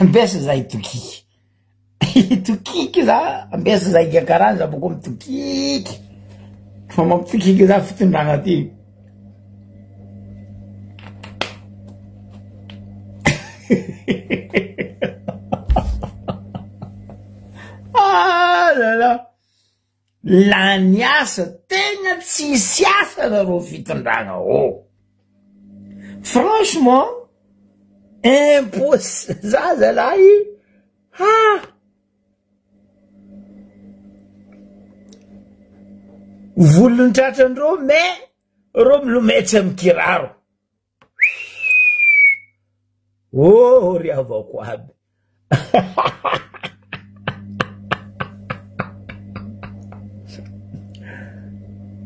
Ambesa zay tokiky. Tokiky za, ambesa zay gakaran za boko tokiky. Fa mampitokiky za fitondragna ty. Ah là là. La niasa tegna tsisy asa nareo fitondragna oh. Franchement, impossible. Zaza lahy. Ha. Volony tratrandreo me ro milometsy amy kiraro. Oh, ry avako aby.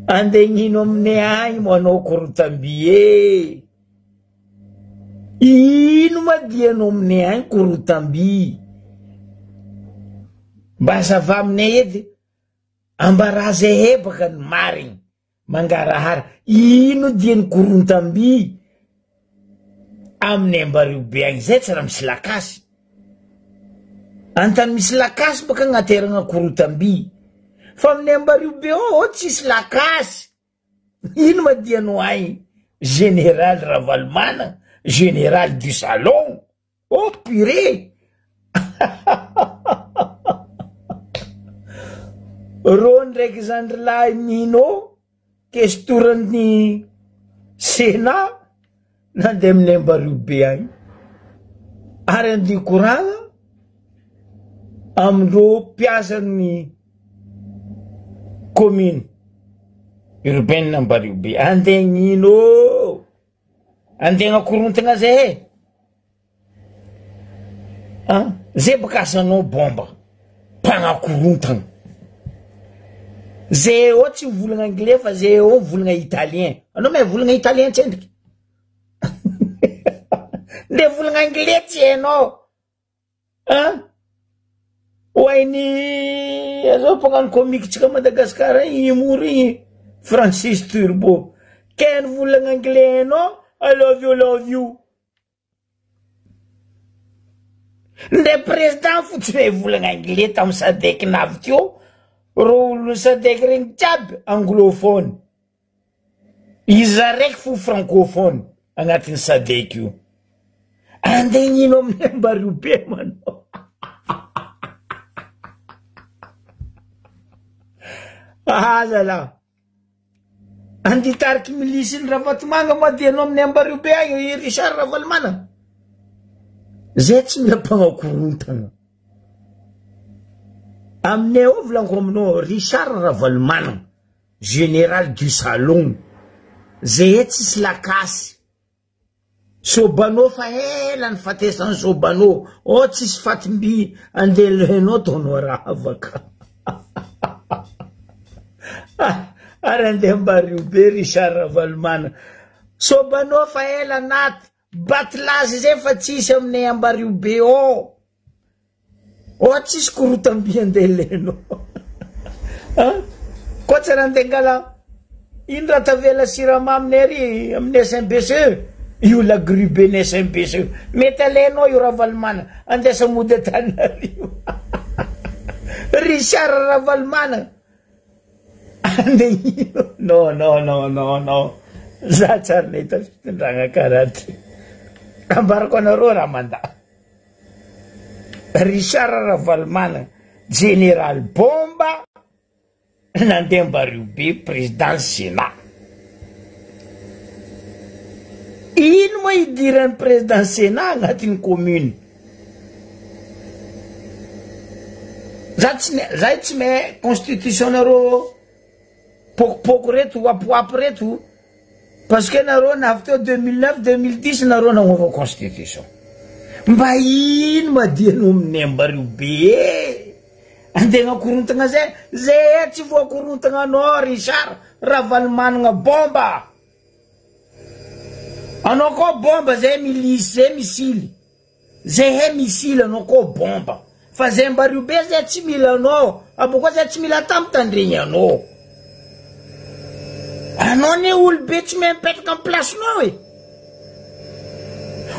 Andegnino aminay agny mo anao korotamby e. Ino madianao aminay agny korotamby. Basa va aminay edy ambaraza hebaka ny marigny mangarahara. Ino diany korotamby aminay Ambariobe agny zay tsy raha misy lakasy. Antany misy lakasy baka agnateragna korotamby. Fa aminay Ambariobe oh tsisy lakasy. Ino madianao agny Général Ravalmana, Général du Salon. Oh purée. Ro ndraiky zandry lahy mino kestorany Sénat nandeha aminay Ambariobe agny. Ary andia koragna amindreo mpiasan'ny commune urbaine Ambariobe. Andegnino andegna korontagna zay e. Zay baka asanao bomba mpagnankorontagna. Zay o tsy mivolagna anglais fa zay o mivolagna italien. Anao me volagna italien tsendriky. Nde volagna anglais tsy hainao. Oainy azo pagnano comique tsika Madagasikara humour igny Francis Turbo. Ken volagna anglais no I love you, love you. Nde président fotsiny volagna anglais tam Sadek navy teo. Ro Sadek regny jiaby anglophone. Izy raiky fo francophone agnatin'ny Sadek io. Andegnino amin'ny Ambariobe manao. Ah là là. Andi tariky milisy ny Ravatomanga madianao amin'ny Ambariobe agny Richard Ravalmana. Zay tsy mila mpagnankorontagna. Aminay ao volanko aminao Richard Ravalmana, Général du Salon. Zay tsisy lakasy. Sobanao fa ela ny fatesan'ny sobanao. O tsisy fatimby andelehanao taonao raha avaka. Ary andeha Ambariobe Richard Ravalmana. Sobanao fa ela naty. Batlazy zay fa tsisy aminay Ambariobe o. O tsisy korotamby andelehanao. Koa tsy raha andengala. Ino raha tavela siramamy ary aminay SMBCE. Io la grubeny SMBCE. Mety alainao io Ravalmana. Andesa mody Antananarivo. Richard Ravalmana. No, no, no, no, no. Za tsara nahita fitondragna karaha ty. Ambarako anareo raha manda. Richard Ravalmana, Général Bomba, nandeha Ambariobe, président Sénat. Ino moa idiran'ny président Sénat agnatin'ny commune? Zay tsy mahay constitution nareo pokopoko reto, wapowapo reto. Parce que nareo navy teo 2009-2010 nareo nagnova constitution. Mba ino madianao amin'ny Ambariobe? Andegna korontagna zay. Zay tsy voakorontagna anao Richard Ravalmana bomba. Anao koa bomba zay milisy, zay misily. Zay misily anao koa bomba. Fa zay Ambariobe zay tsy mila anao. Aboko zay tsy mila tamitandregny anao. Anao ne olobe tsy mahay mipetraka amin'ny placenao e.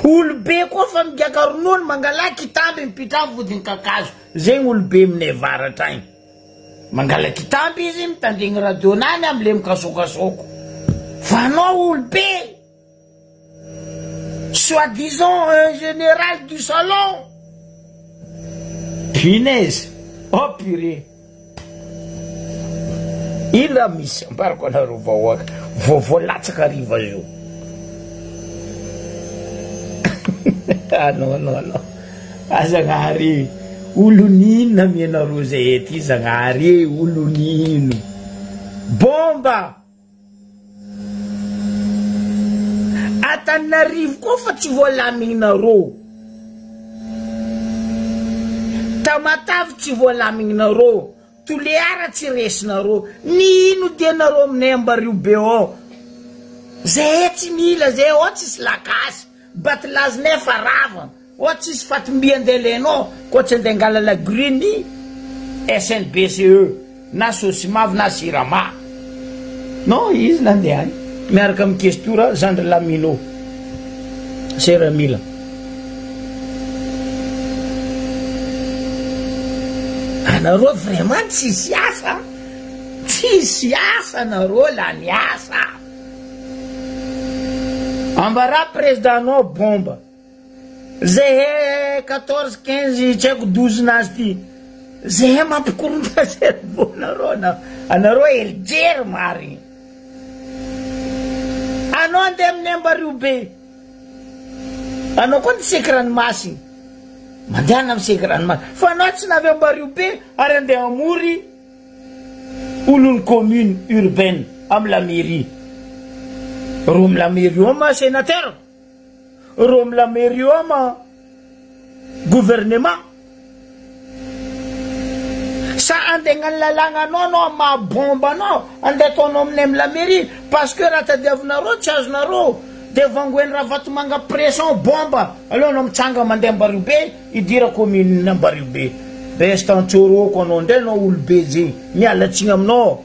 Olobe koa fa migaka ronono mangala kitamby mipitra vodiny kakazo. Zegny olobe aminay avaratra agny. Mangala kitamby izy mitandregny radio nany amle mikasokasoko. Fa anao olobe, soi-disant un général du salon. Punaise, oh purée. Ila misy ambarako anareo vahoaka voalatsaka ariva io. Ah non. Zagnahary olonino na mianareo zay ety zagnahary olonino. Bomba. Antananarivo koa fa tsy voalamignareo. Tamatavy tsy voalamignareo. Toliara tsy resinareo. Nino tianareo aminay Ambaribe ao? Zay tsy mila zay o tsisy lakasy. Batlazinay fa rava. O tsisy fatimbiandelenao. Ko tsy andengala la green SNBCE. Na sosimavy na sirama. Non, izy nandeha any. Miaraka amin'ny kestora Zandre Lamino. Sera mila. Anareo vraiment tsisy asa. Tsisy asa anareo la niasa. Ambara président bomba. Zay 14, 15, tsy haiko 12 nazy ty. Zay mampikorota cerveau anareo. Anareo eljery marigny. Anao andeha amin'ny Ambaribe. Anao koa niseka ranomasiny. Mandeha amin'ny seka ranomasiny. Fa anao tsy navy Ambaribe ary andeha amory olony commune urbaine amin'ny la mairie. Ro amin'ny la mairie io ma sénateur. Ro amin'ny la mairie io ma gouvernement. Sa andeha lalagna anao mabomba anao andeha ataonao amin'ny la mairie parce que raha tadiavinareo tsy azonareo dia vangoeny raha vatomanga pression bomba aleo anao mitsanga mandeha Ambaribe idira commune Ambaribe besta antsoroko anao ndray anao olobe zegny mialatsiny aminao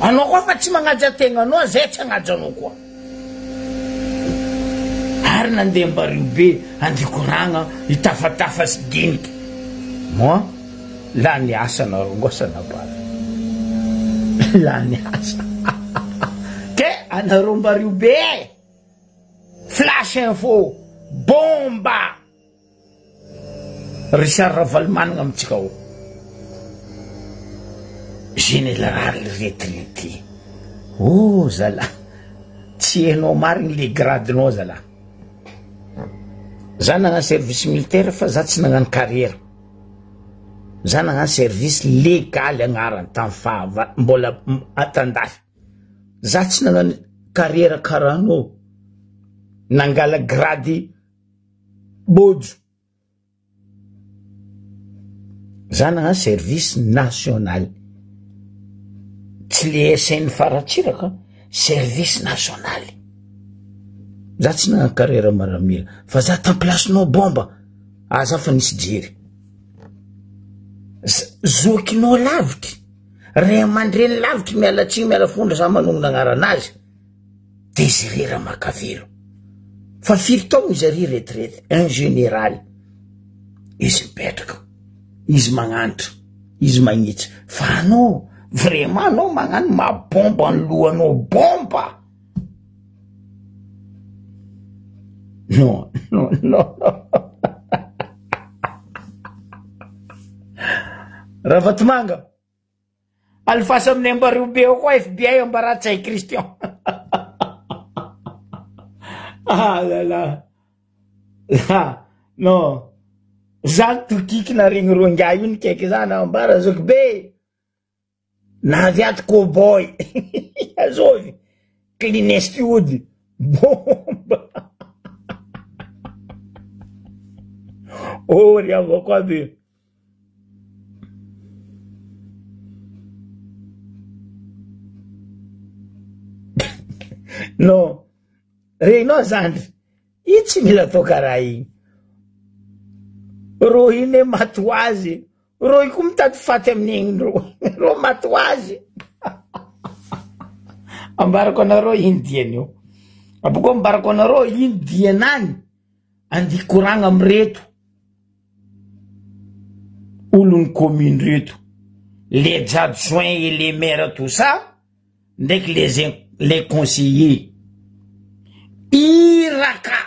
anao koa fa tsy magnaja tegna anao zay tsy agnaja anao koa ary nandeha Ambaribe andikoragna itafatafa sy diniky moi la niasa anareo ngosana bala la niasa ke anareo Ambaribe flash info bomba Richard Ravalomanana amitsika ao général retraité oh zala tsy hainao marigny le gradenao zala za nagnano service militaire fa za tsy nagnano carrière za nagnano service légal agnarany tamin'ny fahava mbola atandafy za tsy nagnano carrière karaha anao nangala grady bojo za nagnano service national tsy le SN faratsiraka service national za tsy nagnano carrière maramila fa za tamplacenao bomba za fa nisy jery zokinao lavitry ray amandreny lavitry mialatsiny miala fondra za manonona agnaranazy Désiré Ramakavelo fa firy taogno izy ary retraite un général izy mipetraka izy magnantra izy magnitsy fa anao vraiment anao magnano mabomba anylohanao bomba non Ravatomanga alifasa amin'ny Ambaribe koa FBI ambaratsay Christian ah là là non zany tokiky na regny ronga io nikaiky zany ambara zoko be na viaty cowboy azovy Clint Eastwood bomba oh riavo koa be non regninao zany io tsy mila atao karaha igny ro iny matoazy ro io koa mitady faty amin'igny ro matoazy ambarako anareo ino diany io aboko ambarako anareo ino dianany andikoragna amreto olony commune reto, les adjoints et les maires tout ça, dès que les conseillers iraka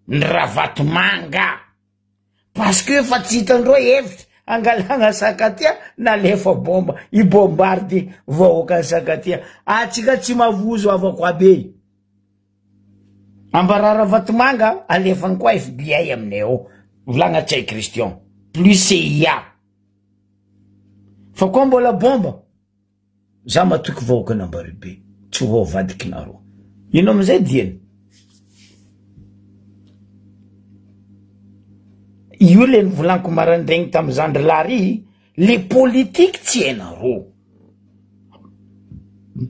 ndravato manga parce que fa tsy hitandreo hevitra angalagna Sakatia nalefa bomba ibombardy vahoaka Sakatia atsika tsy mavozo avako abe ambarara vatomanga alefany koa FBI aminay ao volagna tsay Christian plus CIA fa koa mbola bomba za matoky vahoaka nambaribe tsy ho vadiky naro ino amizay dieny io le volaniko marandraigny tamy Zandry Lary les politiques tsy hainareo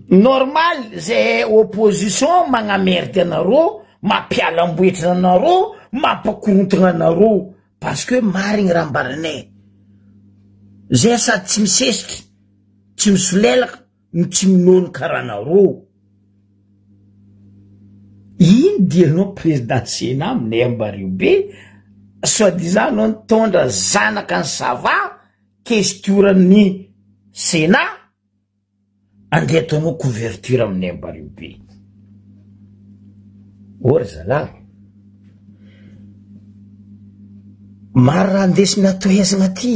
normal zay opposition magnamerde anareo mampialamboetra anareo mampakorontagna anareo parce que marigny raha ambaranay zay sady tsy misesiky tsy misolelaka no tsy minono karaha anareo ino dia anao président Sénat aminay Ambaribe soi-disant anao nitondra zanaka ny sava questionny Sénat andeha ataonao couverture aminay Ambaribe ory zalahy maro raha andesina atoezana ty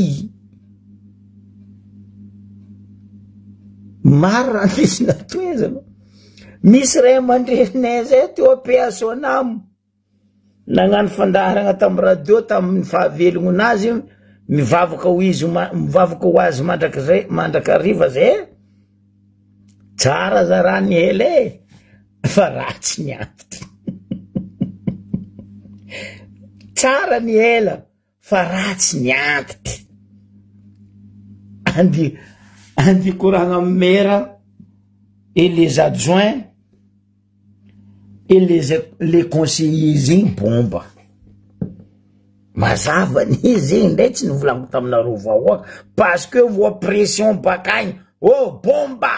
maro raha andesina atoezana misy ray aman-drenay zay teo ampihasonamo nagnano fandaharagna tamy radio tamy fahavelogno anazy mivavaka ho izy mivavaka ho azy mandrakariva zay tsara za raha ny hele fa ratsy ny antitra tsara ny ela fa ratsy ny antitra andi koragna mera et les adjoints et les conseillers igny bomba mazava nizy igny ndray tsy nivolaniko taminareo vahoaka parce que voa pression bakagny oh bomba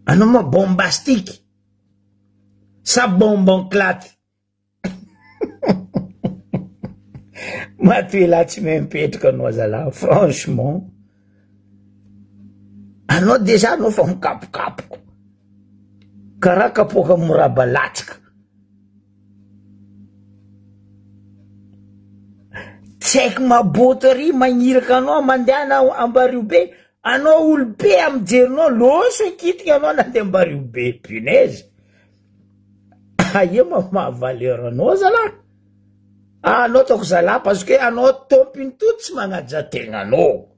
anao ma bombastique sa bombonclate matoela tsy mempetraka anao zala franchement anao déjà anao fa mikapokapoko karaha kapoka morabalatsaka tsy haiko mabotery magniraka anao mandehana Ambaribe anao olo be amijerinao loso kitika anao nandeha Ambaribe punaise aia mahavaleur anao zala anao toko zala parce que anao tompiny tout tsy magnaja tegnanao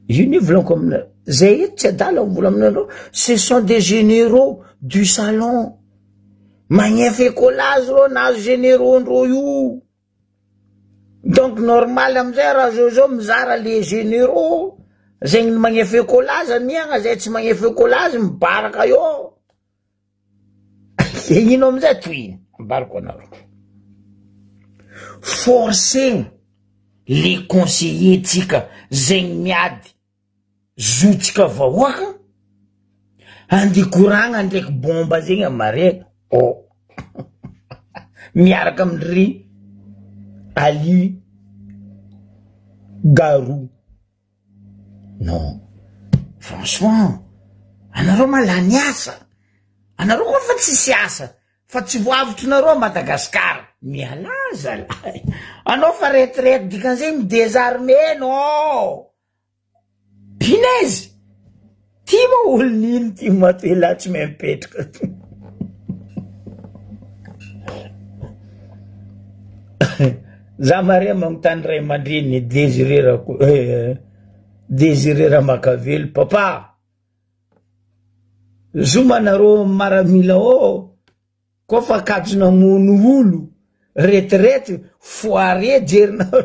io volaniko amina zay eto tsy adala vola aminareo ce sont des généraux du salon magnefa écolage ro nazo généraux ndreo io donc normal amizay raha zao mizara les généraux zegny magnefa écolage miagna zay tsy magnefa écolage mibaraka io ino amizay toy ambarako anareo forcing les conseillers tsika zegny miady zotsika vahoaka andikoragna ndraiky bomba zegny amare oh miaraka amindry Ali Garou non franchement anareo malany asa anareo koa fa tsisy asa fa tsy voavitrinareo Madagasikara mialaza lahy anao fa retraite dikan'izay midésarmé no pinaise ty ma olo nino ty matoela tsy mempetraka za mare magnotany ray aman-dreny Désiré Ramakavelo papa zoma anareo maramila o koa fa kajona mono olo retraite foire jerinao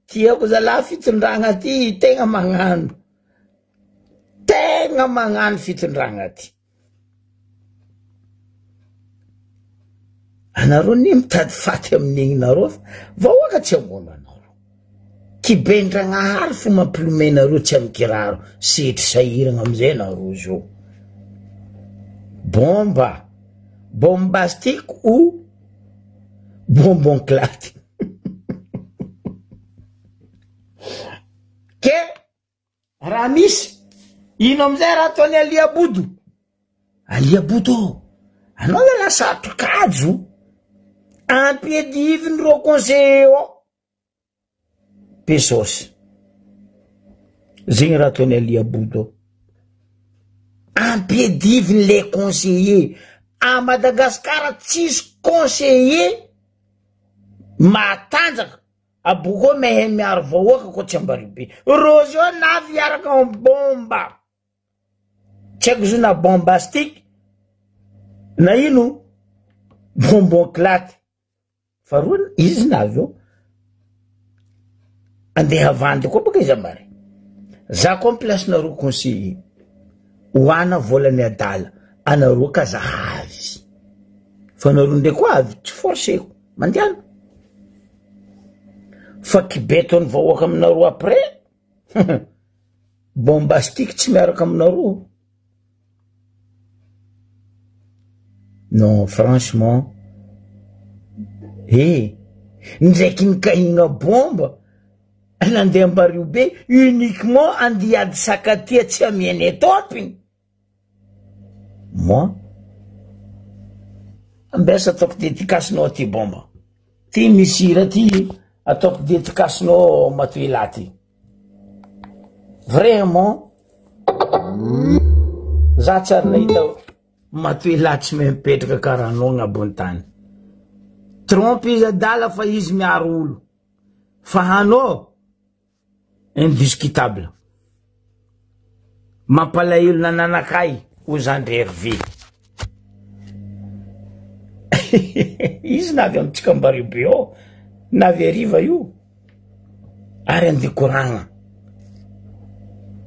tiako zala fitondragna ty tegna magnano fitondragna ty anareo ni mitady faty amin'igny nareo vahoaka tsy amono anareo kibendragnahary fo mampilomenareo tsy amy kiraro setry sahiragna amizay nareo zao bomba bombastique ou bonbon clate ke raha misy ino amizay raha ataony aliabodo anao le lasatro kajo ampiediviny ro conseiller ao pesos zegny raha ataony aliabodo ampiediviny le conseiller a Madagasikara tsisy conseiller matanjaka aboko mehe miaro vahoaka ko tsy ambaribe rozy io navy araka am bomba tsy haiko zo na bombastique na ino bonbon clate fa roa izy navy io andeha vandy koa baka izy ambary za koa place nareo conseiller hoana volany adala anareo ka zahavy fa nareo ndray koa avy tsy forceko mandiana fa kibetony vahoaka aminareo après bombastique tsy miaraka aminareo non franchement ndraiky nikahigna bomba nandeha ambario be uniquement andiady sakatia tsy amiany topiny moi ambesa ataoko dédicacenao ty bomba ty misira ty ataoko dédicacenao matoila ty vraiment za tsary nahita matoila tsy mipetraka karaha anao agnabony tany trompe izy adala fa izy miaro olo fa anao indiscutable mampalahelo nananakay ozandry Hervé izy navy amitsika ambario be ao navy ariva io ary andeha koragna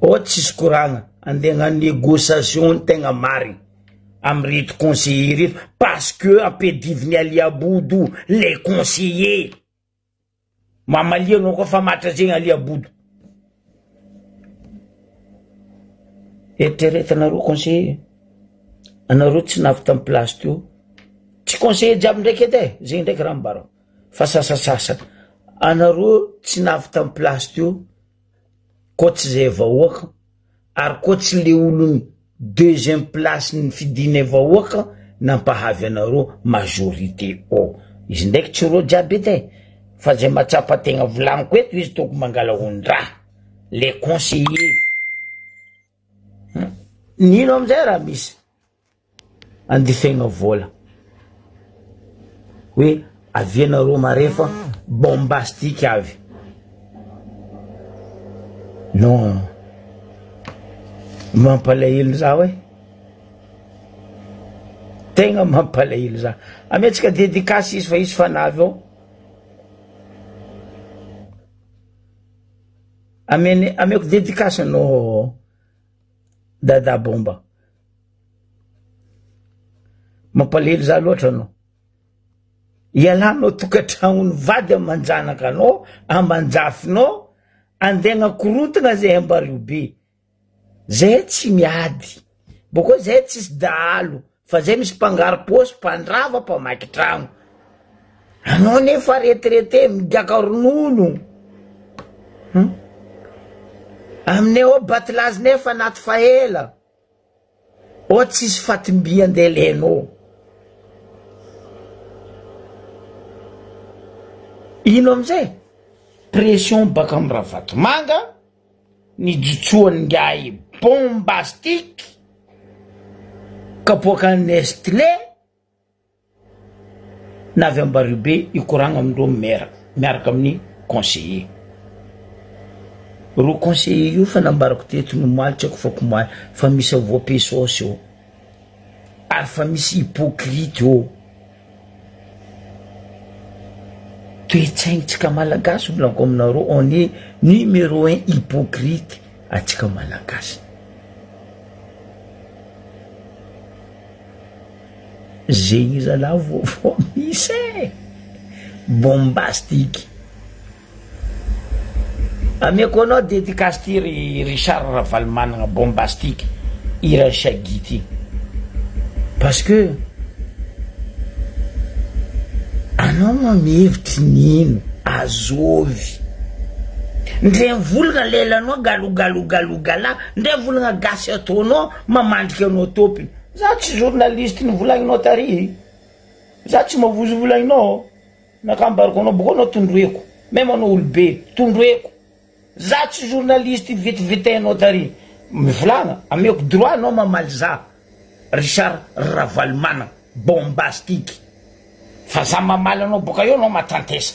o tsisy koragna andeha hagnano négociation tegna marigny amy reto conseiller reto parce que ampediviny aliabodo les conseillers mamaliagna koa fa matra zegny aliabodo eritreretanareo conseiller anareo tsy navy tamy place teo tsy conseiller jiaby ndraiky edy zegny ndraiky raha mbaro fa sasasasa anareo tsy navy tamy place teo koa tsy zay vahoaka ary koa tsy le olony deuxième place ny fidiny vahoaka nampahavy anareo majorité ao izy ndraiky tsy ro jiaby edy fa zay matsapa tegna volagniko eto izy toko mangala hondraha les conseillers nino amizay raha misy andifegna vola hoe avianareo marefa bombastique avy non mampalahelo zaho tegna mampalahelo zaho ametsika dédicace izy fa izy fanavy ao ameko dédicace anao dada bomba mampalahelo zaho loatra anao ialanao tokantragnony vady amanjanaka anao amanjafinao andegna korotagna zay ambario be zay tsy miady boko zay tsisy dahalo fa zay misy mpangaro posy mpandrava mpamaky tragno anao nefa retraité migaka ronono aminay ao batilazy nefa anaty fahela o tsisy fatimby andeha lenao ino amizay pression baka amy raha vatomanga nijotsoany ngiay bombastique kapoaka Nestlé navy ambario be ikoragna amindreo miaraka amin'ny conseiller ro conseiller io fa nambarako teto nomaly tsy haiko fa komaly fa misy avoapesosy eo ary fa misy hypocrite eo toetsaignintsika malagasy volako aminareo on est numéro 1 hypocrite atsika malagasy zegny zala vaovao misy bombastique Amiako anao dédicace ty Richard Ravalmanagna bombastique ira Shagity parce que anao mamevitry nino azovy ndre volagna lelanao galogalogala ndre volagna gasy ataonao mamandriky anao topiny za tsy journaliste nivolagninao tary za tsy mavozovolagnao nakambariko anao boko anao tondroeko même anao olobe tondroeko za tsy journaliste vetivetainao tary mivolagna ameko droit anao mamaly za Richard Ravalmanagna bombastique fa za mamaly anao boka eo anao matantesa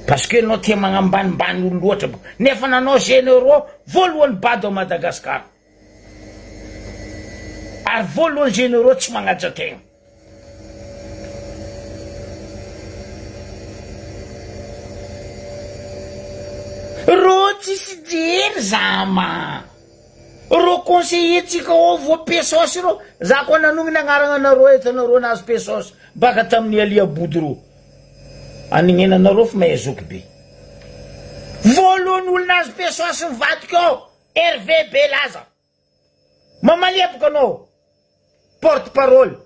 parce que anao tia magnambanimbany olo loatra nefa nanao généraux voalohany bado a Madagascar ary voalohany généraux tsy magnaja tegna ro tsisy jery zama ro conseiller tsika ao vo pesosy ro za koa nanogny agnarana anareo eto anareo nahazo pesosy baka tamin'ny alia body ro anignenanareo fa mahay zoky be voalohany olo nahazo pesosy mivadiky ao Hervé Belaza mamaliepaka anao porte parole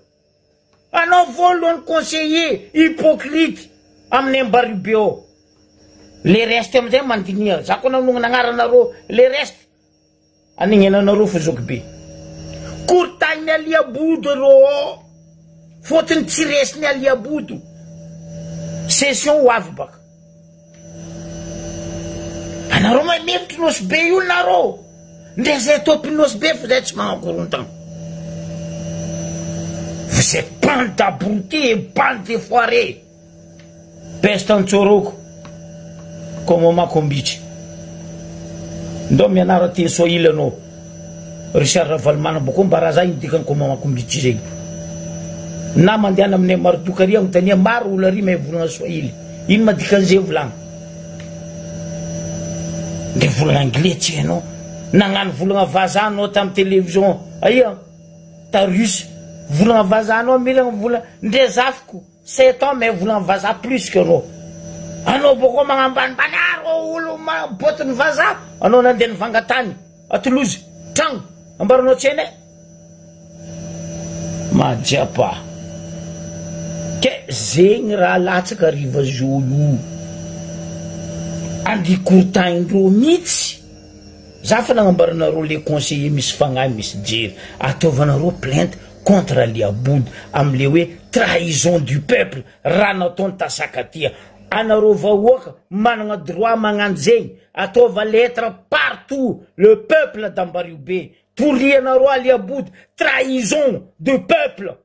anao voalohany conseiller hypocrite amin'ny Ambaribe ao le reste amizay mandinia za koa nanogny agnarana le reste anignenanareo fa zoky be kortagny aliabody ro fotony tsy resiny aliabody session ho avy baka anareo mamevitry nosy be io nareo ndre zay topiny be fa zay tsy magnakorotagna vous êtes bande d'abrutis et bande de foirés peste antsoroko como makombitry ndo mianara ty Swahili anao Richard Ravalmanagna boko mbara za indikany como makombitry zegny na mandehana amin'ny Marodokaria agnontania maro olo ary mahay volagna Swahili ino madikan'izay volagna ndre volagna anglais tsy hainao nagnano volagna vazaha anao tamin'ny télévision aia ta russe volagna vazaha anao milagna volagna ndre zafiko 7 ans mahay volagna vazaha plus que anao boko magnambanimbany aro olo botiny vazaha anao nandeha nivangatany a Toulouse tragno ambaranao tsy hainay majiapa ke zegny raha latsaka riva zo io andikortaindreo mihitsy za fa nagnambaranareo le conseiller misy fagnahy misy jery ataovanareo plainte contre aliabody amle hoe trahison du peuple raha nataony tasakatia anareo vahoaka managna droit magnano zegny ataova lettre partout le peuple d'Ambaribe torianareo aliabody trahison de peuple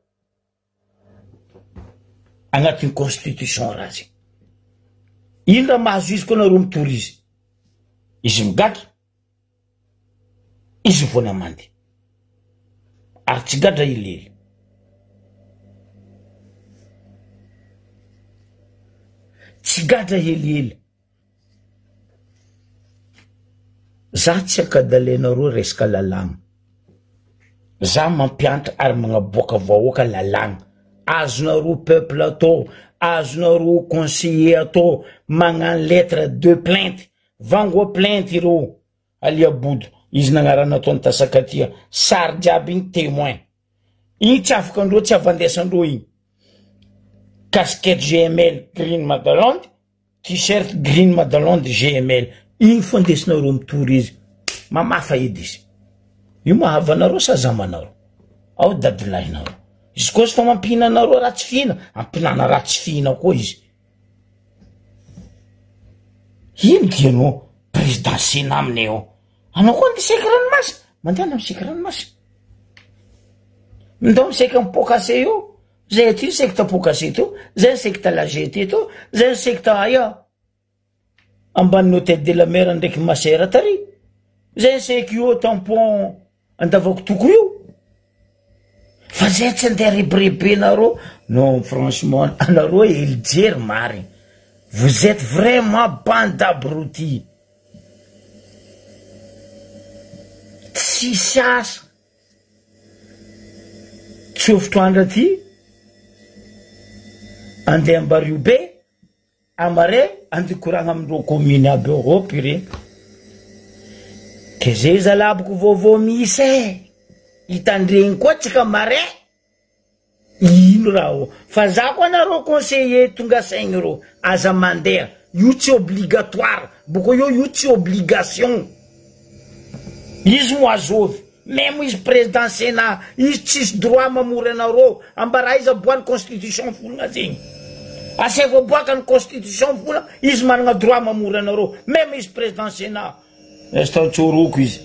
agnatin'ny constitution raha zegny ino raha mahazo izy koa nareo mitory izy migadra izy vona mandy ary tsy gadra ilely tsy gadra helihely za tsy akadalenareo resaka lalagna za mampianatra ary magnaboaka vahoaka lalagna azonareo peuple atao azonareo conseiller atao magnano lettre de plainte vango plainte ireo aliabody izy nagnarana ataony tasakatia sary jiaby igny témoin igny tsy afaka andreo tsy avandesandreo igny casquette GML Green Madalonde t-shirt Green Madalonde GML igny fondesinareo mitory izy mamafa edy izy io mahavanareo sa zamanareo ao dadilahinareo izy koa sy fa mampihinanareo raha tsy fihina ampinana raha tsy fihina koa izy ino gianao président Sénat aminay ao anao koa nisaiky ranomasy mandehana misaiky ranomasy ndao misaiky mipokase io zay ty nisaiky tapokase teo zay nisaiky talagete teo zay nisaiky ta aia ambanin'ny hôtel de la mer ndraiky masera tary zay nisaiky io tampon andavako toko io fa zay tsy andeha rebrebe nareo non franchement anareo elijery marigny vous êtes vraiment bande d'abrutis tsisy asa tsofotro andra ty andeha Ambaribe amare andikoragna amindreo commune aby eo pire ke zay zalaboko vaovao misy hitandregny koa tsika mare ino raha fa za koa anareo conseiller tonga saigny reo aza mandeha io tsy obligatoire boko io tsy obligation izy moazovy même izy président sénat izy tsisy droit mamory anareo ambara izy aboany constitution volagna zegny ase voaboakany constitution volagna izy managna droit mamory anareo même izy président sénat estatsyoroko izy